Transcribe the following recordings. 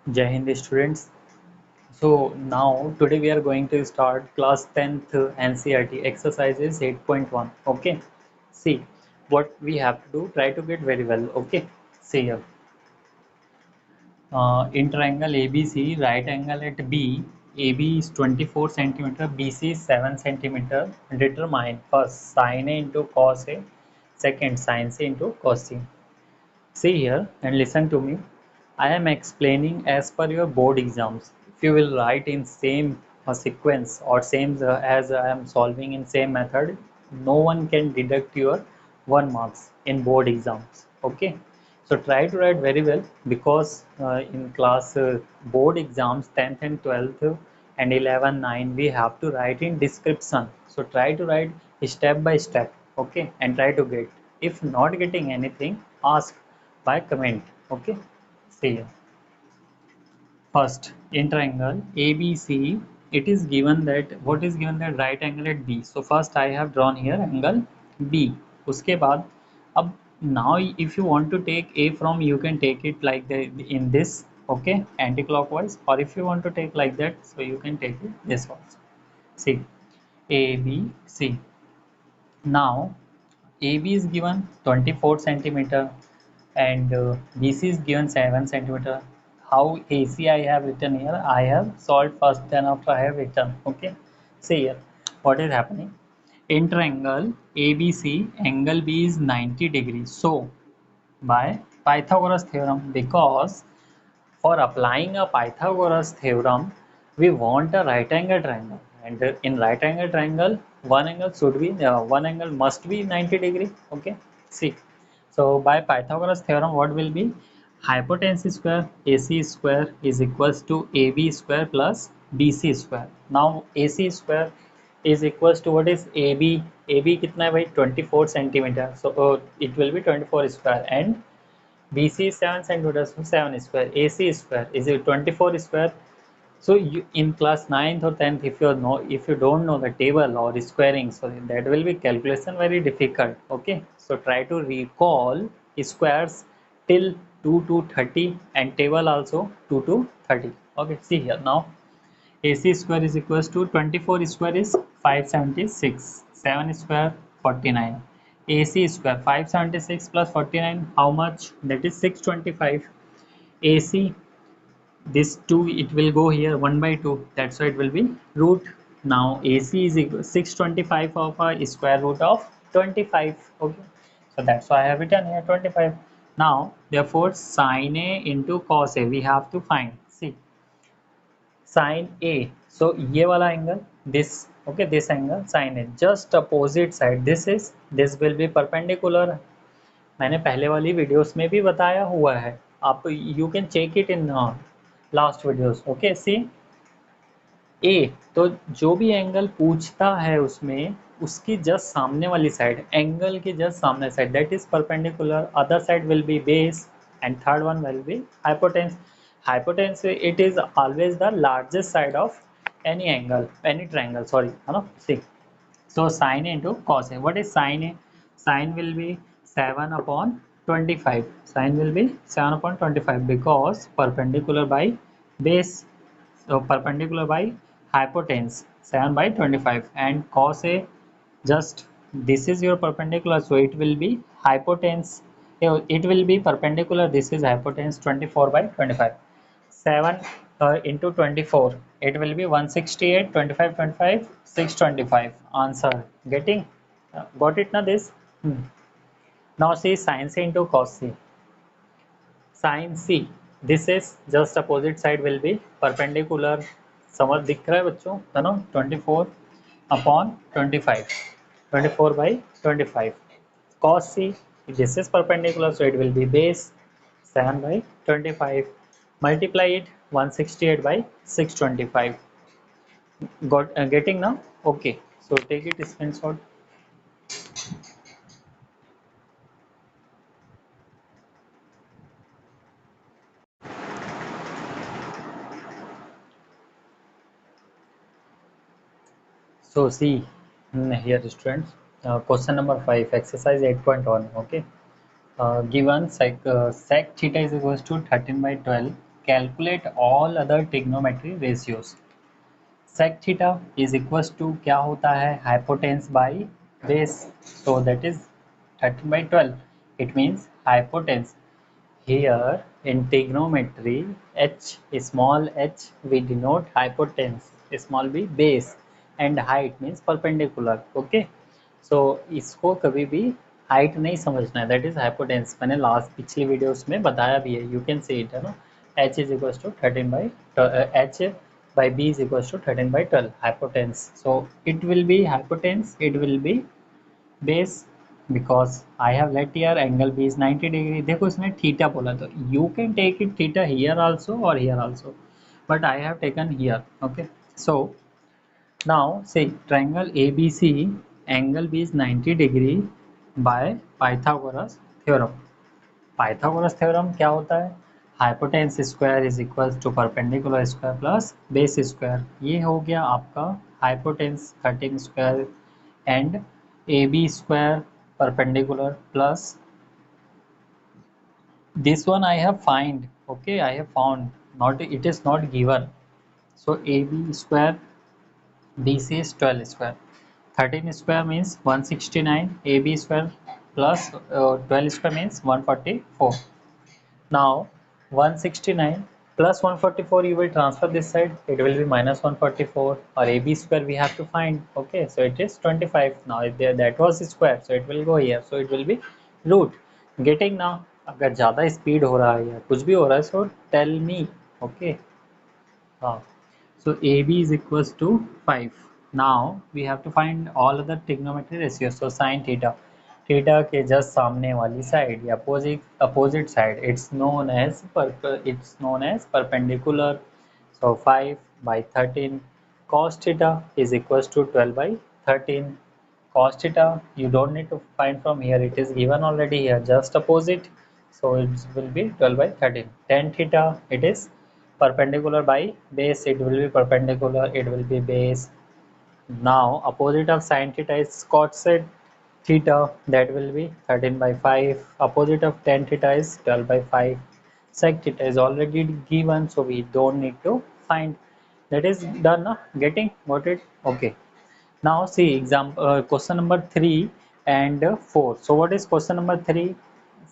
Jai Hind students. So now today we are going to start class 10th NCERT exercises 8.1. Okay. See what we have to do. Try to get very well. Okay. See here. In triangle ABC, right angle at B. AB is 24 centimeter. BC is 7 centimeter. Determine first sin A into cos A. Second sin C into cos C. See here and listen to me. I am explaining as per your board exams. If you will write in same sequence or same as I am solving in same method, no one can deduct your 1 marks in board exams. Okay. So try to write very well because in class board exams 10th and 12th and 11, 9 we have to write in description. So try to write step by step. Okay. And try to get. If not getting anything, ask by comment. Okay. See you. First, in triangle ABC, it is given that what is given that right angle at B. So first I have drawn here angle B. उसके बाद अब now if you want to take A from you can take it like the in this, okay, anti-clockwise, or if you want to take like that, so you can take it this also. See A B C. Now AB is given 24 centimeter and BC is given 7 centimeter. How AC I have written here? I have solved first, then after I have written. Okay. See here, what is happening? In triangle ABC, angle B is 90 degrees. So, by Pythagoras theorem, because for applying a Pythagoras theorem, we want a right angle triangle, and in right angle triangle, one angle must be 90 degree. Okay, see. So by Pythagoras theorem, what will be hypotenuse square AC square is equals to AB square plus BC square. Now AC square is equals to what is AB? AB कितना है भाई 24 centimeter. So it will be 24 square and BC is 7 centimeters, so 7 square. AC square is 24 square. So you, in class 9th or 10th, if you don't know the table or squaring, so that will be calculation very difficult. Okay, so try to recall squares till 2 to 30 and table also 2 to 30. Okay, see here now. AC square is equals to 24 square is 576, 7 square 49. AC square 576 plus 49, how much? That is 625. AC, this 2 it will go here 1 by 2, that's why it will be root. Now AC is equal 625 of a square root of 25. Okay, so that's why I have written here 25. Now therefore sin A into cos A we have to find. See sin A. So ये वाला angle, this, okay, this angle sin A, just opposite side, this will be perpendicular. मैंने पहले वाली videos में भी बताया हुआ है, आप you can check it in last videos. Okay, see a, तो जो भी एंगल पूछता है उसमें उसकी जस्ट सामने वाली साइड, एंगल की जस्ट सामने side, that is perpendicular, other side will be base and third one will be hypotenuse. Hypotenuse it is always the largest side of any angle, any triangle, sorry, है ना. सी, so sin A into cos A. What is sin A? Sin will be 7 upon 25. Sin will be 7 upon 25 because perpendicular by base. So perpendicular by hypotenuse 7 by 25 and cos A, just this is your perpendicular, so it will be hypotenuse. It will be perpendicular. This is hypotenuse 24 by 25. 7 into 24, it will be 168, 25, 25, 625. Answer getting, got it now this. Now see sin C into cos C. Sin C, this is just opposite side will be perpendicular. समझ दिख रहा है बच्चों, है ना. 24 upon 25, 24 by 25. Cos C, this is perpendicular, so it will be base 7 by 25. Multiply it 168 by 625. Got getting now? Okay, so take it screenshot. So see here students, question number 5, exercise 8.1. Okay, given sec theta is equals to 13 by 12 calculate all other trigonometry ratios. Sec theta is equals to क्या होता है, hypotenuse by base, so that is 13 by 12. It means hypotenuse. Here in trigonometry, h, small h, we denote hypotenuse, small b base, and height means perpendicular. Okay, so इसको कभी भी height नहीं समझना है, that is hypotenuse. मैंने last पिछली videos में बताया भी है, यू कैन सी इट है ना. h is equal to 13 by h by b is equals to 13 by 12 hypotenuse. So it will be hypotenuse, it will be base, because I have let here angle b is 90 degree. देखो इसने theta बोला, तो you can take it theta here also or here also, but I have taken here. Okay, so now say triangle ABC, angle b is 90 degree by Pythagoras theorem. Pythagoras theorem क्या होता है, hypotenuse square is equal to perpendicular square plus base square. ये हो गया आपका hypotenuse 13 square and A B square perpendicular plus this one I have find. Okay, I have found, not it is not given. So AB square BC is 12 square, 13 square means 169, AB square plus 12 square means 144. Now 169 plus 144, you will transfer this side, it will be minus 144, or AB square we have to find. Okay, so it is 25. Now if there that was square, so it will go here, so it will be root. Getting now, अगर ज़्यादा speed हो रहा है या कुछ भी हो रहा है, so tell me. Okay, हाँ, so AB is equals to 5. Now we have to find all other trigonometry ratios. So sin theta, theta के जस्ट सामने वाली साइड या opposite side, it's known as perpendicular. So 5 by 13. Cos theta is equals to 12 by 13. Cos theta you don't need to find from here, it is given already here, just opposite, so it will be 12 by 13. Tan theta, it is perpendicular by base, it will be perpendicular, it will be base. Now opposite of sin theta is cot theta, that will be 13 by 5. Opposite of tan theta is 12 by 5. Sec theta is already given, so we don't need to find. That is done, na? Got it? Okay. Now see example, question number 3 and 4. So what is question number 3?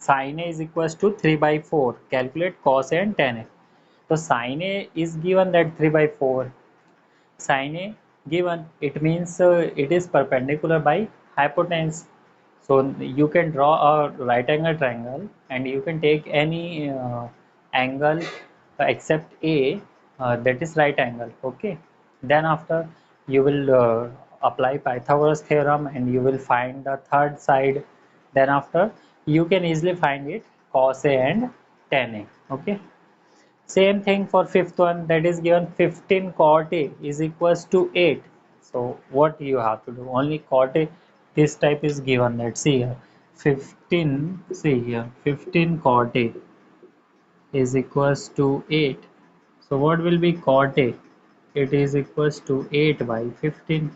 Sin A is equals to 3 by 4. Calculate cos A and tan A. So sin A is given that 3 by 4. Sin A given, it means it is perpendicular by hypotenuse. So you can draw a right angle triangle and you can take any angle except A, that is right angle. Okay, then after you will apply Pythagoras theorem and you will find the third side. Then after you can easily find it cos A and tan A. Okay, same thing for fifth one, that is given 15 cot A is equals to 8. So what you have to do, only cot A, this type is given. Let's see here, 15, see here, 15 cot A is equals to 8. So what will be cot A? It is equals to 8 by 15.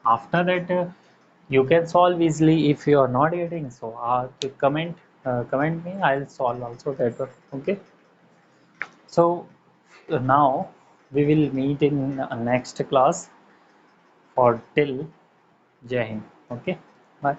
After that you can solve easily. If you are not getting, so comment me, I'll solve also that one. Okay, so now we will meet in next class. For till, Jai Hind. Okay, bye.